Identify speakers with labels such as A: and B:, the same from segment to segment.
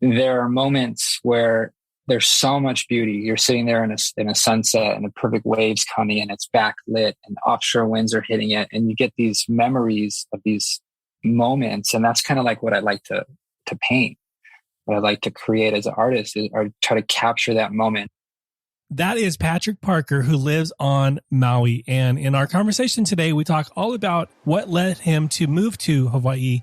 A: there are moments where there's so much beauty. You're sitting there in a sunset and the perfect waves coming in, it's backlit and offshore winds are hitting it. And you get these memories of these moments. And that's kind of like what I like to paint, what I like to create as an artist is, or try to capture that moment.
B: That is Patrick Parker, who lives on Maui. And in our conversation today, we talk all about what led him to move to Hawaii,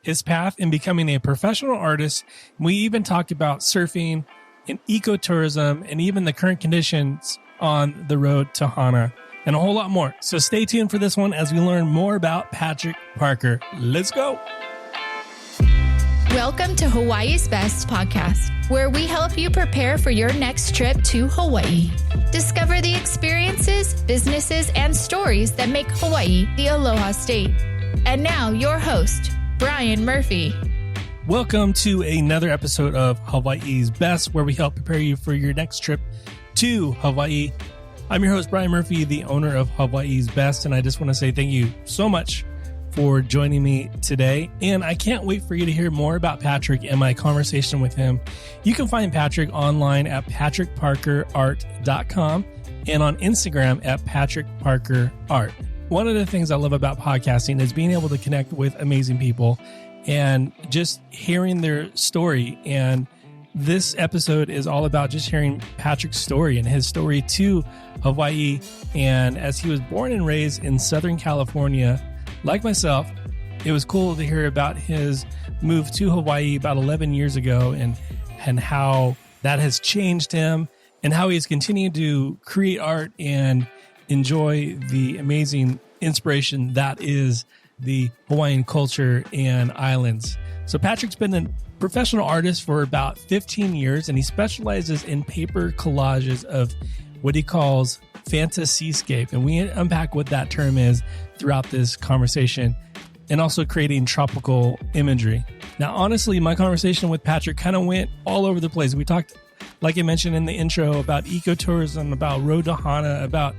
B: his path in becoming a professional artist. We even talked about surfing and ecotourism and even the current conditions on the road to Hana and a whole lot more. So stay tuned for this one as we learn more about Patrick Parker. Let's go.
C: Welcome to Hawaii's Best podcast, where we help you prepare for your next trip to Hawaii. Discover the experiences, businesses, and stories that make Hawaii the Aloha state. And now your host, Bryan Murphy.
B: Welcome to another episode of Hawaii's Best, where we help prepare you for your next trip to Hawaii. I'm your host, Bryan Murphy, the owner of Hawaii's Best, and I just want to say thank you so much for joining me today. And I can't wait for you to hear more about Patrick and my conversation with him. You can find Patrick online at patrickparkerart.com and on Instagram at patrickparkerart. One of the things I love about podcasting is being able to connect with amazing people and just hearing their story. And this episode is all about just hearing Patrick's story and his story to Hawaii. And as he was born and raised in Southern California, like myself, it was cool to hear about his move to Hawaii about 11 years ago and how that has changed him and how he's continued to create art and enjoy the amazing inspiration that is the Hawaiian culture and islands. So Patrick's been a professional artist for about 15 years, and he specializes in paper collages of what he calls fantasyscape. And we unpack what that term is throughout this conversation, and also creating tropical imagery. Now, honestly, my conversation with Patrick kind of went all over the place. We talked, like I mentioned in the intro, about ecotourism, about Road to Hana, about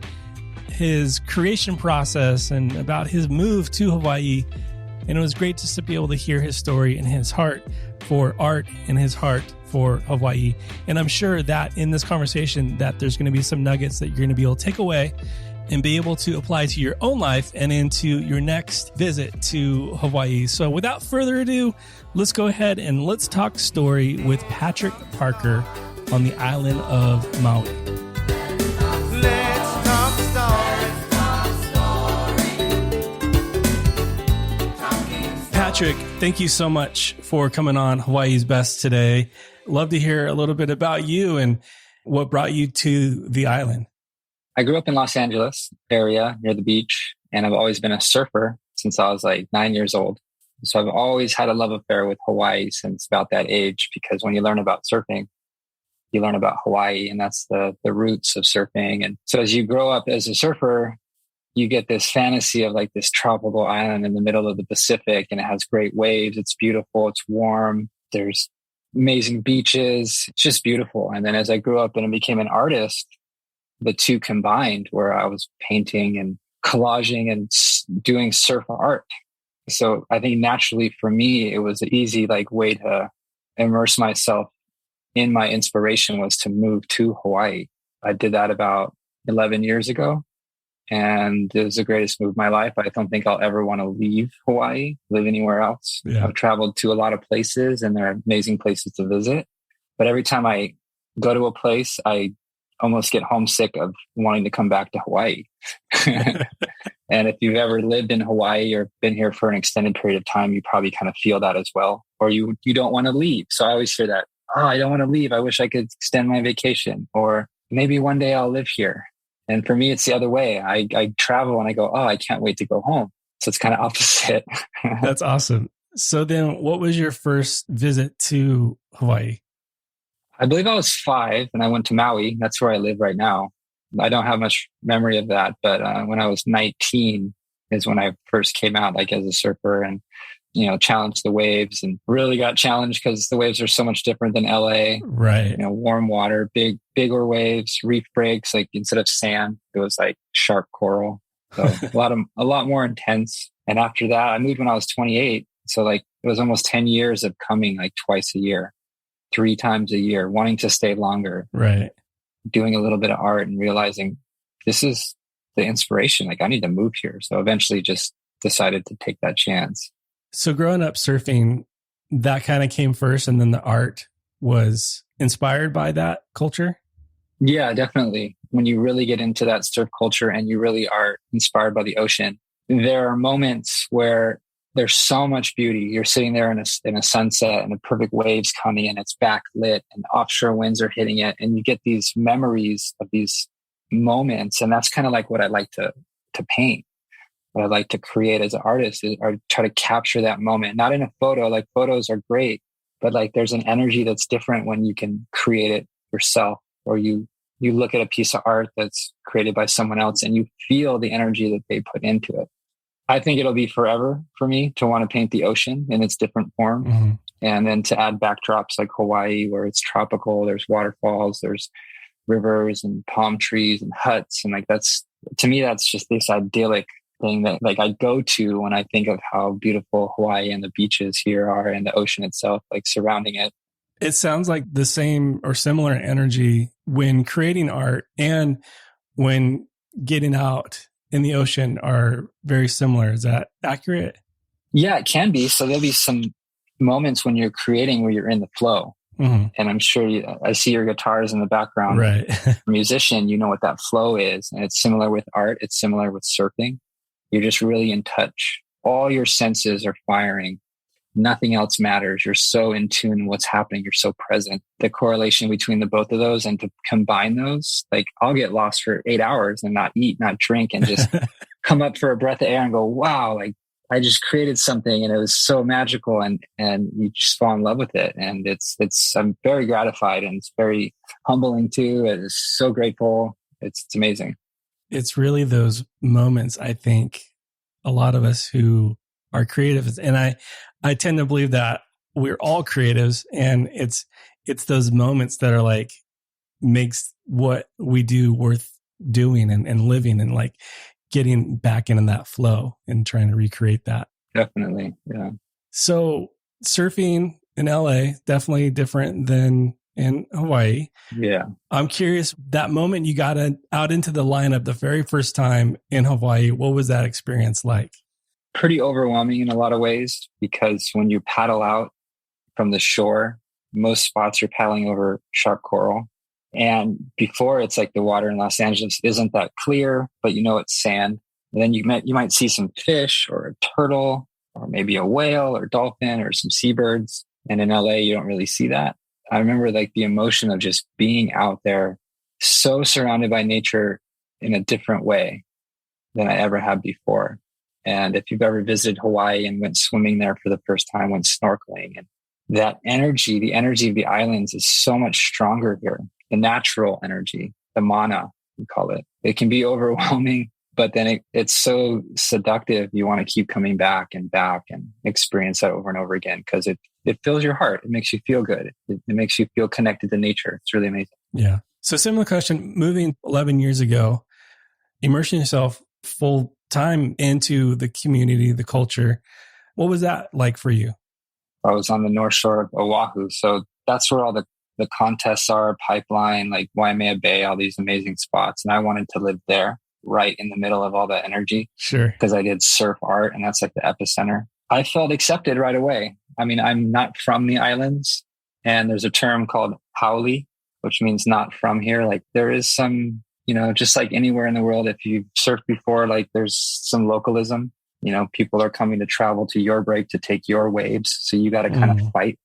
B: his creation process, and about his move to Hawaii. And it was great just to be able to hear his story and his heart for art and his heart for Hawaii. And I'm sure that in this conversation that there's going to be some nuggets that you're going to be able to take away and be able to apply to your own life and into your next visit to Hawaii. So without further ado, let's go ahead and let's talk story with Patrick Parker on the island of Maui.
D: Let's talk story.
B: Patrick, thank you so much for coming on Hawaii's Best today. Love to hear a little bit about you and what brought you to the island.
A: I grew up in Los Angeles area near the beach, and I've always been a surfer since I was like 9 years old. So I've always had a love affair with Hawaii since about that age, because when you learn about surfing, you learn about Hawaii, and that's the roots of surfing. And so as you grow up as a surfer, you get this fantasy of like this tropical island in the middle of the Pacific, and it has great waves. It's beautiful. It's warm. There's amazing beaches. It's just beautiful. And then as I grew up and I became an artist, the two combined, where I was painting and collaging and doing surf art. So I think naturally for me, it was an easy way to immerse myself in my inspiration was to move to Hawaii. I did that about 11 years ago, and it was the greatest move of my life. I don't think I'll ever want to leave Hawaii, live anywhere else. Yeah. I've traveled to a lot of places, and there are amazing places to visit. But every time I go to a place, I almost get homesick of wanting to come back to Hawaii. And if you've ever lived in Hawaii or been here for an extended period of time, you probably kind of feel that as well. Or you don't want to leave. So I always hear that, I don't want to leave. I wish I could extend my vacation, or maybe one day I'll live here. And for me, it's the other way. I travel and I go, I can't wait to go home. So it's kind of opposite.
B: That's awesome. So then what was your first visit to Hawaii?
A: I believe I was 5 and I went to Maui. That's where I live right now. I don't have much memory of that, but when I was 19 is when I first came out as a surfer and, challenged the waves, and really got challenged because the waves are so much different than LA.
B: Right.
A: Warm water, bigger waves, reef breaks, instead of sand, it was sharp coral. So a lot more intense. And after that, I moved when I was 28. So it was almost 10 years of coming twice a year. 3 times a year, wanting to stay longer,
B: Right.
A: doing a little bit of art and realizing this is the inspiration. Like I need to move here. So eventually just decided to take that chance.
B: So growing up surfing, that kind of came first, and then the art was inspired by that culture?
A: Yeah, definitely. When you really get into that surf culture and you really are inspired by the ocean, there are moments where there's so much beauty. You're sitting there in a sunset and the perfect waves coming and it's backlit and offshore winds are hitting it. And you get these memories of these moments. And that's kind of like what I like to paint. What I like to create as an artist is or try to capture that moment, not in a photo. Like photos are great, but like there's an energy that's different when you can create it yourself, or you look at a piece of art that's created by someone else and you feel the energy that they put into it. I think it'll be forever for me to want to paint the ocean in its different form.
B: Mm-hmm.
A: And then to add backdrops like Hawaii, where it's tropical, there's waterfalls, there's rivers and palm trees and huts. And like, to me, that's just this idyllic thing that like I go to when I think of how beautiful Hawaii and the beaches here are and the ocean itself, like surrounding it.
B: It sounds like the same or similar energy when creating art and when getting out in the ocean are very similar. Is that accurate?
A: Yeah, it can be. So there'll be some moments when you're creating where you're in the flow.
B: Mm-hmm.
A: And I'm sure I see your guitars in the background.
B: Right.
A: Musician, you know what that flow is. And it's similar with art. It's similar with surfing. You're just really in touch. All your senses are firing. Nothing else matters. You're so in tune with what's happening. You're so present. The correlation between the both of those and to combine those, like I'll get lost for 8 hours and not eat, not drink, and just come up for a breath of air and go, wow, like I just created something and it was so magical, and you just fall in love with it. And I'm very gratified, and it's very humbling too. It's so grateful. It's amazing.
B: It's really those moments, I think, a lot of us who are creatives, and I tend to believe that we're all creatives, and it's those moments that are like makes what we do worth doing and living, and like getting back into that flow and trying to recreate that.
A: Definitely. Yeah.
B: So surfing in LA, definitely different than in Hawaii.
A: Yeah.
B: I'm curious, that moment you got out into the lineup the very first time in Hawaii, what was that experience like?
A: Pretty overwhelming in a lot of ways, because when you paddle out from the shore, most spots you're paddling over sharp coral. And before, it's like the water in Los Angeles isn't that clear, but you know it's sand. And then you might see some fish or a turtle or maybe a whale or dolphin or some seabirds. And in LA, you don't really see that. I remember like the emotion of just being out there, so surrounded by nature in a different way than I ever had before. And if you've ever visited Hawaii and went swimming there for the first time, went snorkeling, and that energy, the energy of the islands is so much stronger here. The natural energy, the mana, we call it. It can be overwhelming, but then it's so seductive. You want to keep coming back and experience that over and over again, because it fills your heart. It makes you feel good. It makes you feel connected to nature. It's really amazing.
B: Yeah. So similar question, moving 11 years ago, immersing yourself full time into the community, the culture. What was that like for you?
A: I was on the North Shore of Oahu. So that's where all the contests are, Pipeline, like Waimea Bay, all these amazing spots. And I wanted to live there, right in the middle of all that energy.
B: Sure.
A: Because I did surf art, and that's like the epicenter. I felt accepted right away. I mean, I'm not from the islands, and there's a term called haole, which means not from here. Like there is some, just like anywhere in the world, if you've surfed before, like there's some localism. People are coming to travel to your break to take your waves. So you got to kind of fight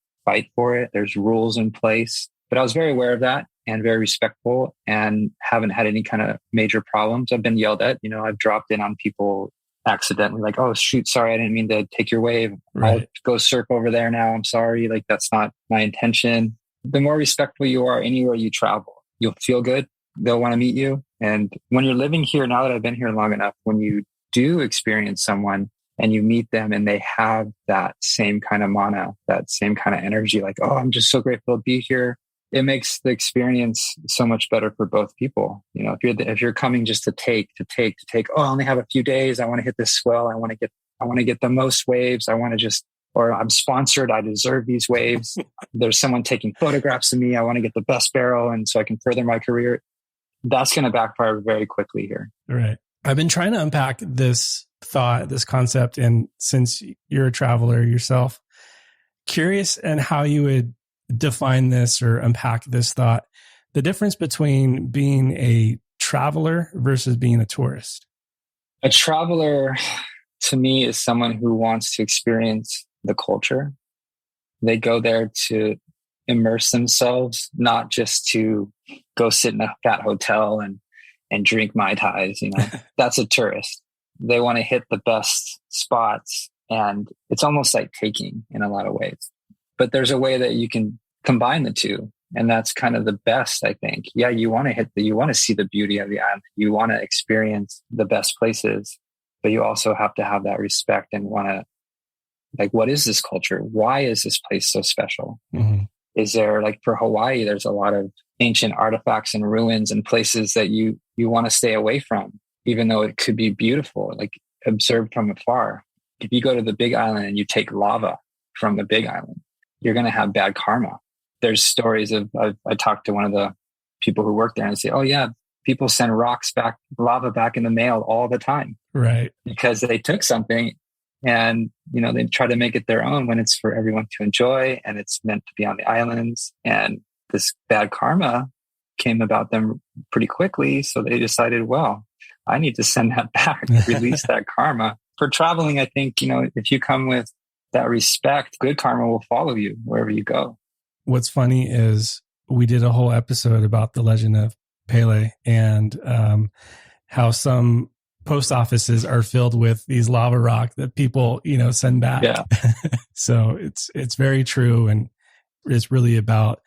A: for it. There's rules in place. But I was very aware of that and very respectful, and haven't had any kind of major problems. I've been yelled at. I've dropped in on people accidentally, like, oh, shoot, sorry, I didn't mean to take your wave.
B: Right.
A: I'll go surf over there now. I'm sorry. Like, that's not my intention. The more respectful you are anywhere you travel, you'll feel good. They'll want to meet you. And when you're living here, now that I've been here long enough, when you do experience someone and you meet them and they have that same kind of mana, that same kind of energy, like, oh, I'm just so grateful to be here. It makes the experience so much better for both people. If you're coming just to take, oh, I only have a few days. I want to hit this swell. I want to get the most waves. I want to just or I'm sponsored, I deserve these waves. There's someone taking photographs of me. I want to get the best barrel. And so I can further my career. That's going to backfire very quickly here.
B: Right. I've been trying to unpack this thought, this concept. And since you're a traveler yourself, curious and how you would define this or unpack this thought, the difference between being a traveler versus being a tourist.
A: A traveler to me is someone who wants to experience the culture. They go there to immerse themselves, not just to go sit in a fat hotel and drink Mai Tais. That's a tourist. They want to hit the best spots, and it's almost like taking in a lot of ways. But there's a way that you can combine the two. And that's kind of the best, I think. Yeah, you want to see the beauty of the island. You want to experience the best places, but you also have to have that respect and want to, like, what is this culture? Why is this place so special? Mm-hmm. Is there, like for Hawaii, there's a lot of ancient artifacts and ruins and places that you want to stay away from, even though it could be beautiful, like observed from afar. If you go to the Big Island and you take lava from the Big Island, you're going to have bad karma. There's stories of, I talked to one of the people who work there and say, oh yeah, people send lava back in the mail all the time.
B: Right.
A: Because they took something and, they try to make it their own when it's for everyone to enjoy and it's meant to be on the islands. And this bad karma came about them pretty quickly. So they decided, well, I need to send that back, release that karma. For traveling, I think, if you come with that respect, good karma will follow you wherever you go.
B: What's funny is we did a whole episode about the legend of Pele and how some post offices are filled with these lava rock that people, send back.
A: Yeah.
B: So it's very true. And it's really about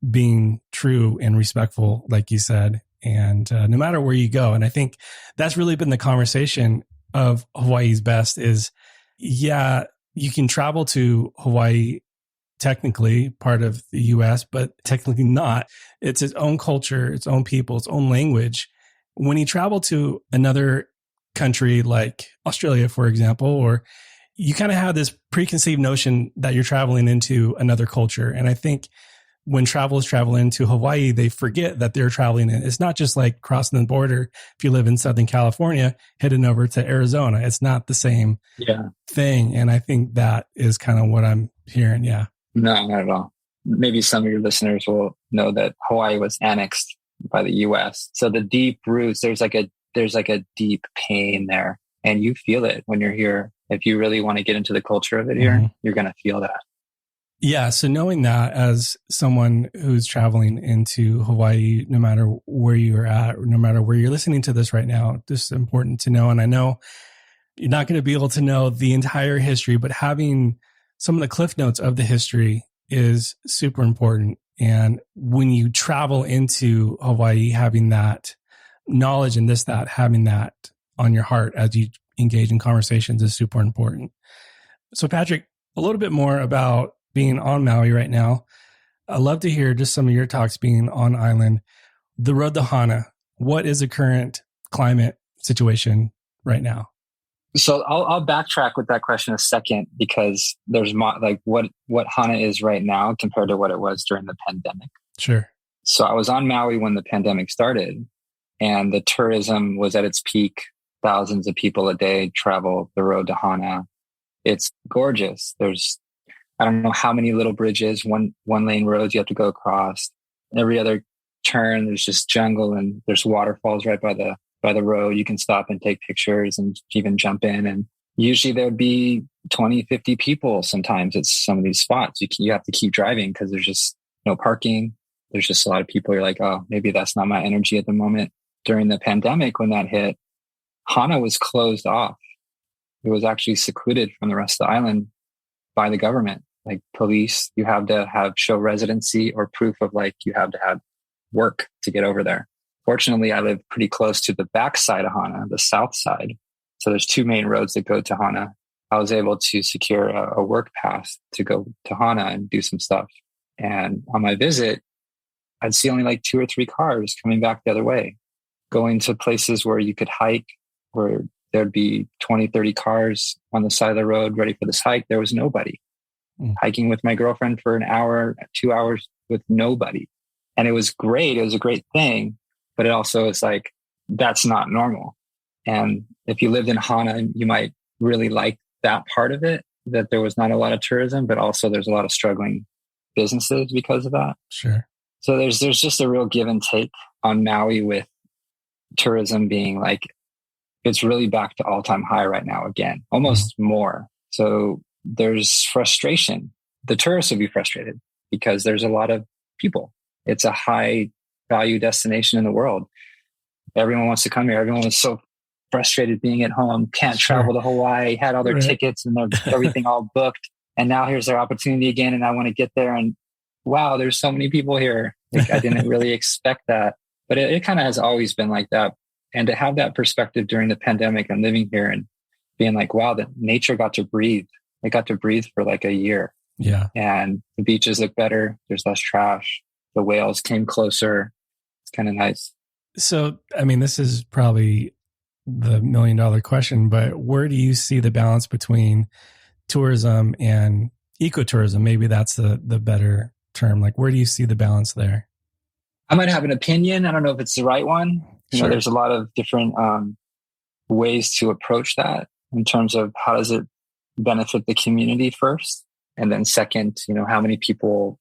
B: being true and respectful, like you said, and no matter where you go. And I think that's really been the conversation of Hawaii's best is, yeah, you can travel to Hawaii, technically part of the US, but technically not. It's its own culture, its own people, its own language. When you travel to another country like Australia, for example, or you kind of have this preconceived notion that you're traveling into another culture. And I think when travelers travel into Hawaii, they forget that they're traveling in. It's not just like crossing the border. If you live in Southern California, heading over to Arizona, it's not the same thing. And I think that is kind of what I'm hearing. Yeah.
A: No, not at all. Maybe some of your listeners will know that Hawaii was annexed by the U.S. So the deep roots, there's like a deep pain there, and you feel it when you're here. If you really want to get into the culture of it here, you're going to feel that.
B: Yeah. So knowing that as someone who's traveling into Hawaii, no matter where you're at, or no matter where you're listening to this right now, this is important to know. And I know you're not going to be able to know the entire history, but having some of the cliff notes of the history is super important. And when you travel into Hawaii, having that knowledge and having that on your heart as you engage in conversations is super important. So Patrick, a little bit more about being on Maui right now. I'd love to hear just some of your talks being on island. The road to Hana, what is the current climate situation right now?
A: So I'll backtrack with that question a second, because there's like what Hana is right now compared to what it was during the pandemic.
B: Sure.
A: So I was on Maui when the pandemic started, and the tourism was at its peak. Thousands of people a day travel the road to Hana. It's gorgeous. There's, I don't know how many little bridges, one lane roads you have to go across. Every other turn, there's just jungle, and there's waterfalls right by the road. You can stop and take pictures and even jump in. And usually there'd be 20, 50 people sometimes at some of these spots. You have to keep driving because there's just no parking. There's just a lot of people. You're like, oh, maybe that's not my energy at the moment. During the pandemic, when that hit, Hana was closed off. It was actually secluded from the rest of the island by the government. Like police, you have to show residency or proof of you have to have work to get over there. Fortunately, I live pretty close to the back side of Hana, the south side. So there's two main roads that go to Hana. I was able to secure a work pass to go to Hana and do some stuff. And on my visit, I'd see only 2 or 3 cars coming back the other way, going to places where you could hike, where there'd be 20, 30 cars on the side of the road ready for this hike. There was nobody. hiking with my girlfriend for an hour, 2 hours with nobody. And it was great. It was a great thing, but it also is like, that's not normal. And if you lived in Hana, you might really like that part of it, that there was not a lot of tourism, but also there's a lot of struggling businesses because of that.
B: Sure.
A: So there's just a real give and take on Maui, with tourism being like, it's really back to all-time high right now again, almost more. So there's frustration. The tourists will be frustrated because there's a lot of people. It's a high value destination in the world. Everyone wants to come here. Everyone is so frustrated being at home, can't travel to Hawaii, had all their tickets and everything all booked. And now here's their opportunity again. And I want to get there. And wow, there's so many people here. Like, I didn't really expect that, but it kind of has always been like that. And to have that perspective during the pandemic and living here and being like, wow, that nature got to breathe. It got to breathe for like a year.
B: Yeah.
A: And the beaches look better. There's less trash. The whales came closer. It's kind of nice.
B: So, I mean, this is probably the $1 million question, but where do you see the balance between tourism and ecotourism? Maybe that's the better term. Like, where do you see the balance there?
A: I might have an opinion. I don't know if it's the right one. You know, there's a lot of different ways to approach that in terms of how does it benefit the community first? And then second, you know, how many people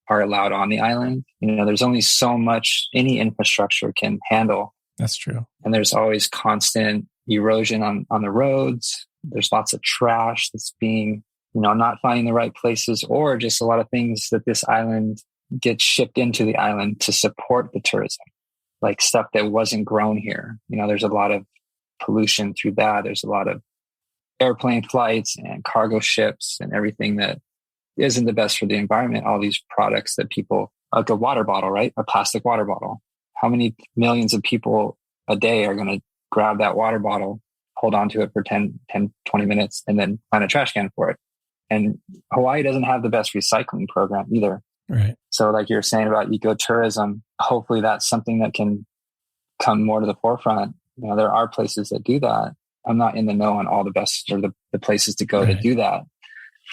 A: are allowed on the island? You know, there's only so much any infrastructure can handle.
B: That's true.
A: And there's always constant erosion on the roads. There's lots of trash that's being, you know, not finding the right places, or just a lot of things that this island gets shipped into the island to support the tourism, like stuff that wasn't grown here. You know, there's a lot of pollution through that. There's a lot of airplane flights and cargo ships and everything that isn't the best for the environment. All these products that people, like a water bottle, right? A plastic water bottle. How many millions of people a day are going to grab that water bottle, hold on to it for 10, 20 minutes, and then find a trash can for it? And Hawaii doesn't have the best recycling program either.
B: Right.
A: So like you're saying about ecotourism, hopefully that's something that can come more to the forefront. You know, there are places that do that. I'm not in the know on all the best or the places to go to do that.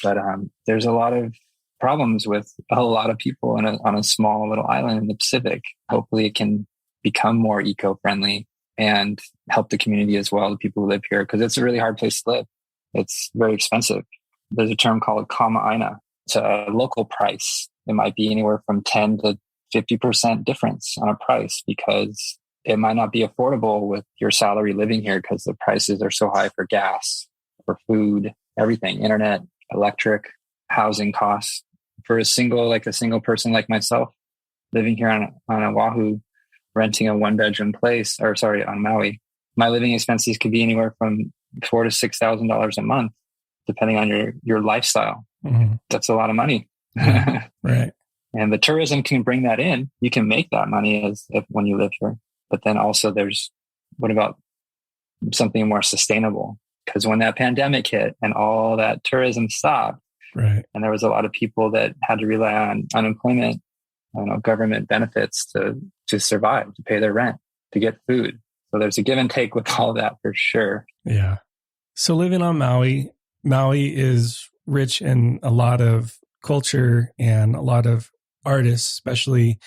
A: But there's a lot of problems with a lot of people on a small little island in the Pacific. Hopefully it can become more eco-friendly and help the community as well, the people who live here, because it's a really hard place to live. It's very expensive. There's a term called kama'aina. It's a local price. It might be anywhere from 10 to 50% difference on a price, because it might not be affordable with your salary living here because the prices are so high for gas, for food, everything, internet, electric, housing costs. For a single person like myself, living here on Oahu, renting a 1-bedroom place, on Maui, my living expenses could be anywhere from $4,000 to $6,000 a month, depending on your lifestyle. Mm-hmm. That's a lot of money.
B: Yeah, right.
A: And the tourism can bring that in. You can make that money when you live here. But then also what about something more sustainable? Because when that pandemic hit and all that tourism stopped,
B: right,
A: and there was a lot of people that had to rely on unemployment, government benefits to survive, to pay their rent, to get food. So there's a give and take with all that for sure.
B: Yeah. So living on Maui is rich in a lot of culture and a lot of artists, especially,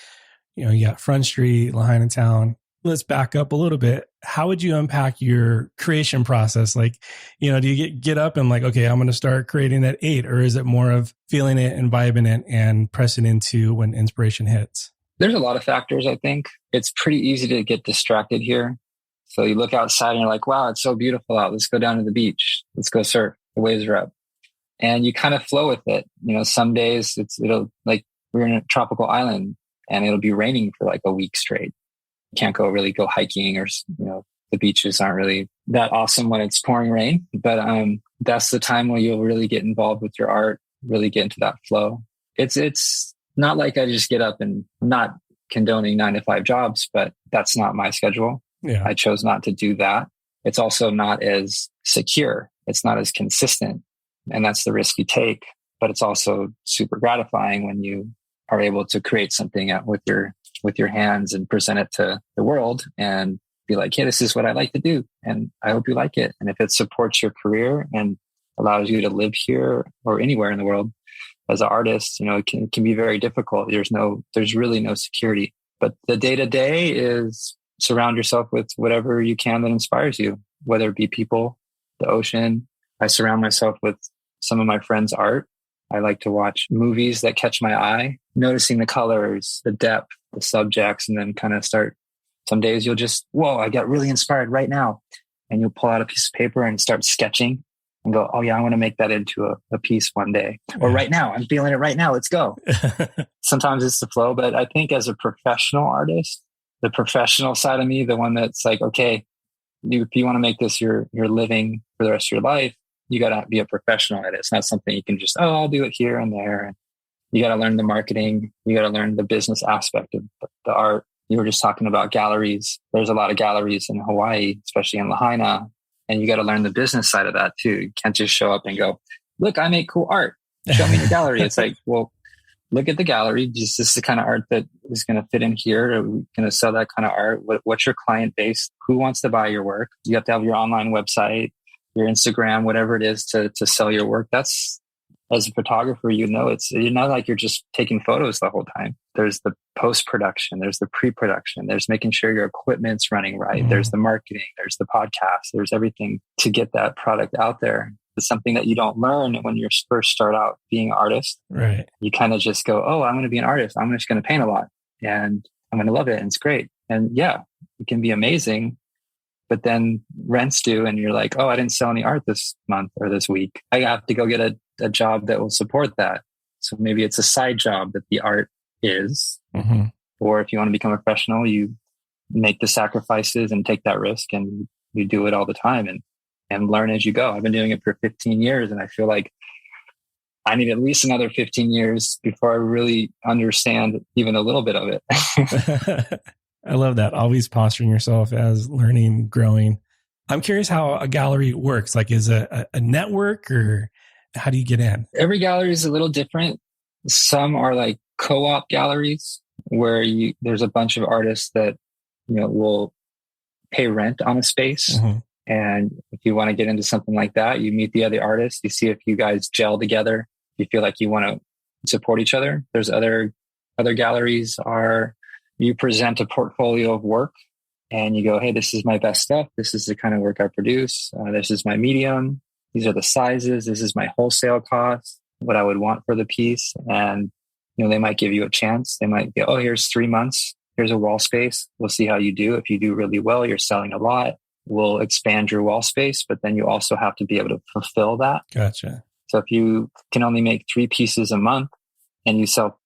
B: you got Front Street, Lahaina Town. Let's back up a little bit. How would you unpack your creation process? Like, do you get up and like, okay, I'm going to start creating at 8, or is it more of feeling it and vibing it and pressing into when inspiration hits?
A: There's a lot of factors, I think. It's pretty easy to get distracted here. So you look outside and you're like, wow, it's so beautiful out. Let's go down to the beach. Let's go surf. The waves are up. And you kind of flow with it. Some days it'll like we're in a tropical island and it'll be raining for like a week straight. You can't really go hiking, or, the beaches aren't really that awesome when it's pouring rain. But that's the time where you'll really get involved with your art, really get into that flow. It's not like I just get up, and I'm not condoning 9-to-5 jobs, but that's not my schedule.
B: Yeah.
A: I chose not to do that. It's also not as secure. It's not as consistent. And that's the risk you take. But it's also super gratifying when you are able to create something with your hands and present it to the world and be like, hey, this is what I like to do. And I hope you like it. And if it supports your career and allows you to live here or anywhere in the world, as an artist, it can be very difficult. There's really no security. But the day to day is surround yourself with whatever you can that inspires you, whether it be people, the ocean. I surround myself with some of my friends' art. I like to watch movies that catch my eye, noticing the colors, the depth, the subjects, and then kind of start. Some days you'll just, whoa, I got really inspired right now. And you'll pull out a piece of paper and start sketching and go, oh yeah, I want to make that into a piece one day. Or right now, I'm feeling it right now. Let's go. Sometimes it's the flow, but I think as a professional artist, the professional side of me, the one that's like, okay, if you want to make this your living for the rest of your life, you got to be a professional at it. It's not something you can just, I'll do it here and there. And you got to learn the marketing. You got to learn the business aspect of the art. You were just talking about galleries. There's a lot of galleries in Hawaii, especially in Lahaina. And you got to learn the business side of that too. You can't just show up and go, look, I make cool art. Show me your gallery. It's like, well, look at the gallery. This is the kind of art that is going to fit in here. Are we going to sell that kind of art? What's your client base? Who wants to buy your work? You have to have your online website, your Instagram, whatever it is to sell your work. That's, as a photographer, it's not like you're just taking photos the whole time. There's the post-production, there's the pre-production, there's making sure your equipment's running right. There's the marketing, there's the podcast, there's everything to get that product out there. It's something that you don't learn when you first start out being an artist. Right. You kind of just go, oh, I'm going to be an artist. I'm just going to paint a lot and I'm going to love it. And it's great. And yeah, it can be amazing. But then rent's due and you're like, oh, I didn't sell any art this month or this week. I have to go get a job that will support that. So maybe it's a side job that the art is. Mm-hmm. Or if you want to become a professional, you make the sacrifices and take that risk and you do it all the time and learn as you go. I've been doing it for 15 years and I feel like I need at least another 15 years before I really understand even a little bit of it.
B: I love that. Always posturing yourself as learning, growing. I'm curious how a gallery works. Like, is a network or how do you get in?
A: Every gallery is a little different. Some are like co-op galleries where there's a bunch of artists that, will pay rent on a space. Mm-hmm. And if you want to get into something like that, you meet the other artists, you see if you guys gel together, you feel like you want to support each other. There's other galleries you present a portfolio of work and you go, hey, this is my best stuff. This is the kind of work I produce. This is my medium. These are the sizes. This is my wholesale cost, what I would want for the piece. And, they might give you a chance. They might go, oh, here's 3 months. Here's a wall space. We'll see how you do. If you do really well, you're selling a lot. We'll expand your wall space, but then you also have to be able to fulfill that.
B: Gotcha.
A: So if you can only make 3 pieces a month and you sell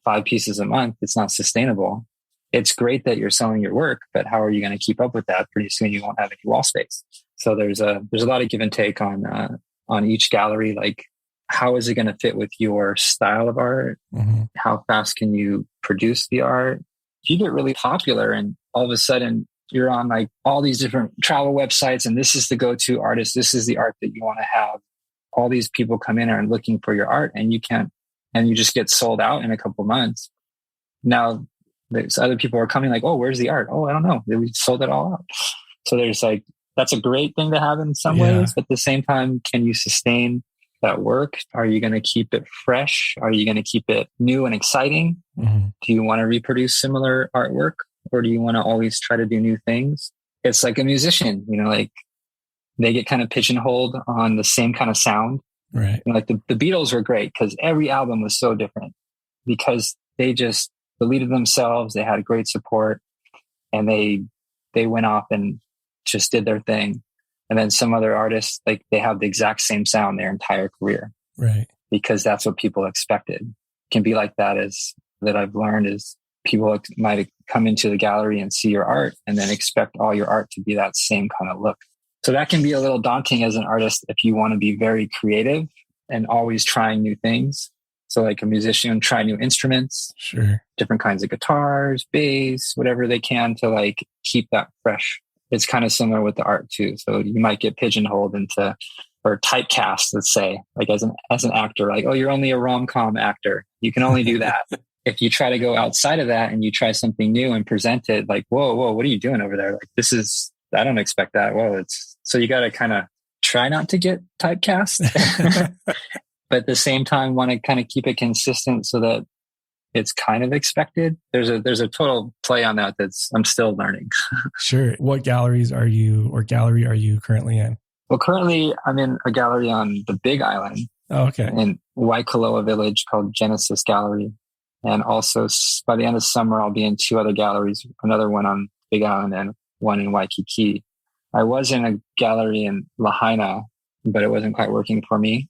A: 5 pieces a month, it's not sustainable. It's great that you're selling your work, but how are you going to keep up with that? Pretty soon you won't have any wall space. So there's a lot of give and take on each gallery. Like, how is it going to fit with your style of art? Mm-hmm. How fast can you produce the art? If you get really popular and all of a sudden you're on like all these different travel websites and this is the go-to artist, this is the art that you want to have. All these people come in and are looking for your art and you just get sold out in a couple months. Now, there's other people are coming like, oh, where's the art? Oh, I don't know. We sold it all out. So there's like, that's a great thing to have in some ways. But at the same time, can you sustain that work? Are you going to keep it fresh? Are you going to keep it new and exciting? Mm-hmm. Do you want to reproduce similar artwork or do you want to always try to do new things? It's like a musician, like they get kind of pigeonholed on the same kind of sound. Right. Like the Beatles were great because every album was so different because they just believed in themselves. They had great support and they went off and just did their thing. And then some other artists, like they have the exact same sound their entire career. Right. Because that's what people expected. It can be like that that I've learned is people might come into the gallery and see your art and then expect all your art to be that same kind of look. So that can be a little daunting as an artist if you want to be very creative and always trying new things. So like a musician, try new instruments, sure, different kinds of guitars, bass, whatever they can to like keep that fresh. It's kind of similar with the art too. So you might get pigeonholed into or typecast, let's say, like as an actor, like, oh, you're only a rom-com actor. You can only do that. If you try to go outside of that and you try something new and present it like, whoa, what are you doing over there? Like, I don't expect that. So you got to kind of try not to get typecast but at the same time, want to kind of keep it consistent so that it's kind of expected. There's a total play on that I'm still learning.
B: Sure. What gallery are you currently in?
A: Well, currently I'm in a gallery on the Big Island.
B: Oh, okay.
A: In Waikoloa Village called Genesis Gallery. And also by the end of summer, I'll be in 2 other galleries, another one on Big Island and one in Waikiki. I was in a gallery in Lahaina, but it wasn't quite working for me.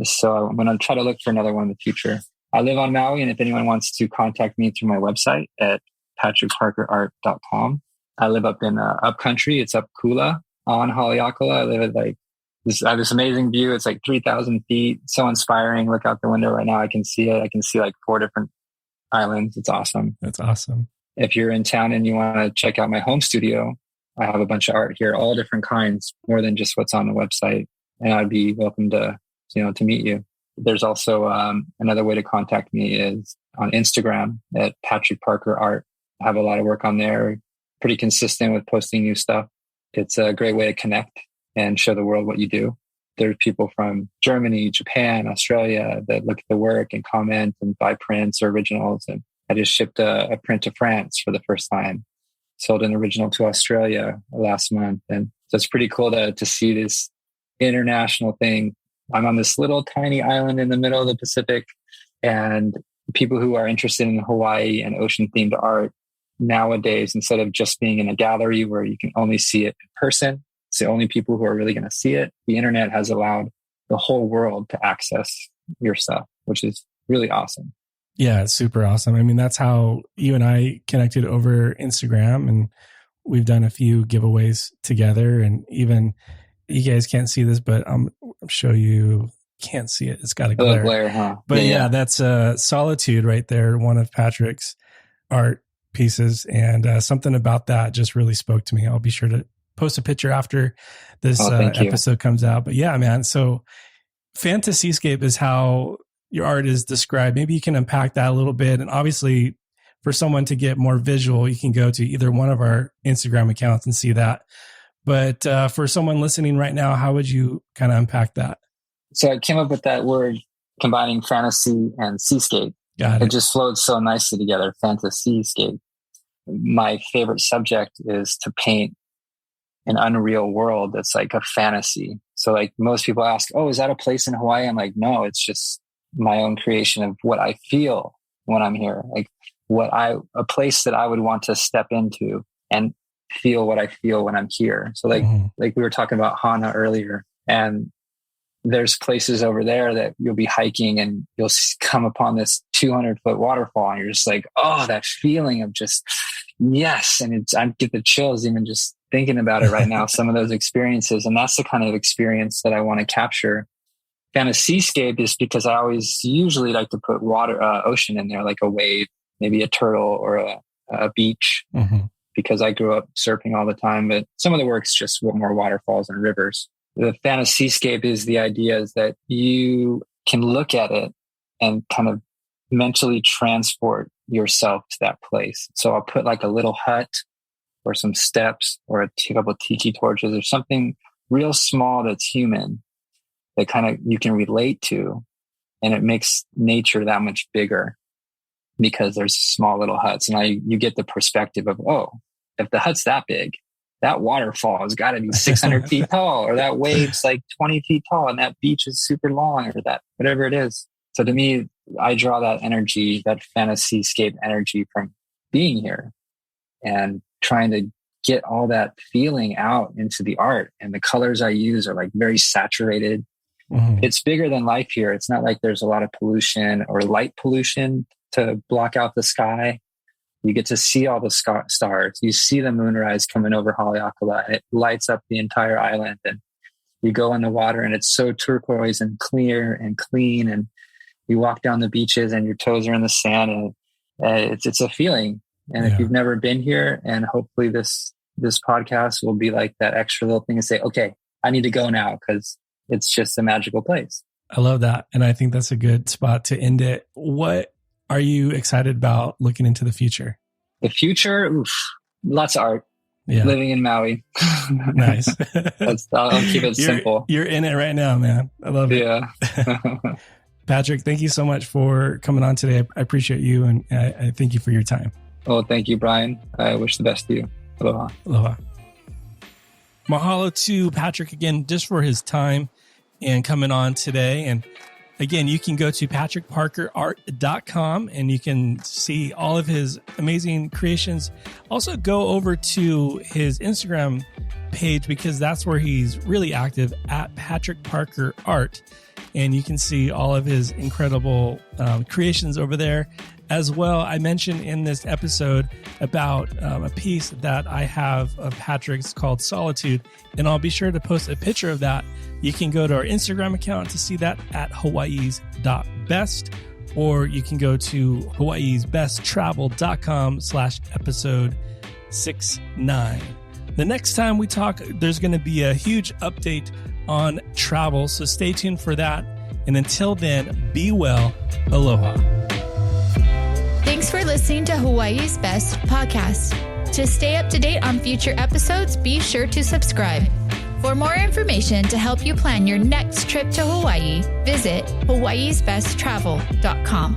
A: So I'm going to try to look for another one in the future. I live on Maui, and if anyone wants to contact me through my website at patrickparkerart.com. I live up in upcountry. It's up Kula on Haleakala. I live at I have this amazing view. It's like 3,000 feet. So inspiring. Look out the window right now. I can see it. I can see like 4 different islands. It's awesome.
B: That's awesome.
A: If you're in town and you want to check out my home studio, I have a bunch of art here, all different kinds, more than just what's on the website. And I'd be welcome to meet you. There's also another way to contact me is on Instagram at Patrick Parker Art. I have a lot of work on there. Pretty consistent with posting new stuff. It's a great way to connect and show the world what you do. There's people from Germany, Japan, Australia that look at the work and comment and buy prints or originals. And I just shipped a print to France for the first time. Sold an original to Australia last month. And so it's pretty cool to see this international thing. I'm on this little tiny island in the middle of the Pacific, and people who are interested in Hawaii and ocean themed art nowadays, instead of just being in a gallery where you can only see it in person, it's the only people who are really going to see it. The internet has allowed the whole world to access your stuff, which is really awesome.
B: Yeah, it's super awesome. I mean, that's how you and I connected over Instagram, and we've done a few giveaways together. And even you guys can't see this, but I'm show you. Can't see it. It's got a glare.
A: Glare, huh?
B: But yeah, that's Solitude right there. One of Patrick's art pieces, and something about that just really spoke to me. I'll be sure to post a picture after this episode comes out. But yeah, man. So Fantasyscape is how your art is described. Maybe you can unpack that a little bit. And obviously, for someone to get more visual, you can go to either one of our Instagram accounts and see that. But for someone listening right now, how would you kind of unpack that?
A: So I came up with that word combining fantasy and seascape.
B: Got it.
A: It just flowed so nicely together, fantasyscape. My favorite subject is to paint an unreal world that's like a fantasy. So like most people ask, oh, is that a place in Hawaii? I'm like, no, it's just my own creation of what I feel when I'm here. Like a place that I would want to step into and feel what I feel when I'm here. So like we were talking about Hana earlier, and there's places over there that you'll be hiking and you'll come upon this 200-foot waterfall, and you're just like, oh, that feeling of just, yes. And I get the chills even just thinking about it right now, some of those experiences. And that's the kind of experience that I want to capture. Fantasyscape is because I always usually like to put ocean in there, like a wave, maybe a turtle or a beach, because I grew up surfing all the time. But some of the work's just more waterfalls and rivers. The fantasyscape is the idea is that you can look at it and kind of mentally transport yourself to that place. So I'll put like a little hut or some steps or a couple of tiki torches or something real small that's human that kind of you can relate to. And it makes nature that much bigger because there's small little huts. And you get the perspective of, oh, if the hut's that big, that waterfall has got to be 600 feet tall, or that wave's like 20 feet tall, and that beach is super long, or that whatever it is. So to me, I draw that energy, that fantasyscape energy from being here and trying to get all that feeling out into the art. And the colors I use are like very saturated. It's bigger than life here. It's not like there's a lot of pollution or light pollution to block out the sky. You get to see all the stars. You see the moonrise coming over Haleakala. It lights up the entire island. And you go in the water and it's so turquoise and clear and clean. And you walk down the beaches and your toes are in the sand. And it's a feeling. And if you've never been here, and hopefully this podcast will be like that extra little thing to say, okay, I need to go now because it's just a magical place.
B: I love that. And I think that's a good spot to end it. What are you excited about looking into the future?
A: The future, lots of art. living in Maui.
B: Nice.
A: I'll keep it simple.
B: You're in it right now, man. I love it.
A: Yeah.
B: Patrick, thank you so much for coming on today. I appreciate you, and I thank you for your time.
A: Well, thank you, Bryan. I wish the best to you. Aloha.
B: Aloha. Mahalo to Patrick again, just for his time and coming on today. And again, you can go to patrickparkerart.com and you can see all of his amazing creations. Also go over to his Instagram page, because that's where he's really active, at Patrick Parker Art. And you can see all of his incredible creations over there. As well, I mentioned in this episode about a piece that I have of Patrick's called Solitude, and I'll be sure to post a picture of that. You can go to our Instagram account to see that at hawaiis.best, or you can go to hawaiisbesttravel.com/episode 69. The next time we talk, there's going to be a huge update on travel, so stay tuned for that. And until then, be well. Aloha.
C: Thanks for listening to Hawaii's Best Podcast. To stay up to date on future episodes, be sure to subscribe. For more information to help you plan your next trip to Hawaii, visit hawaiisbesttravel.com.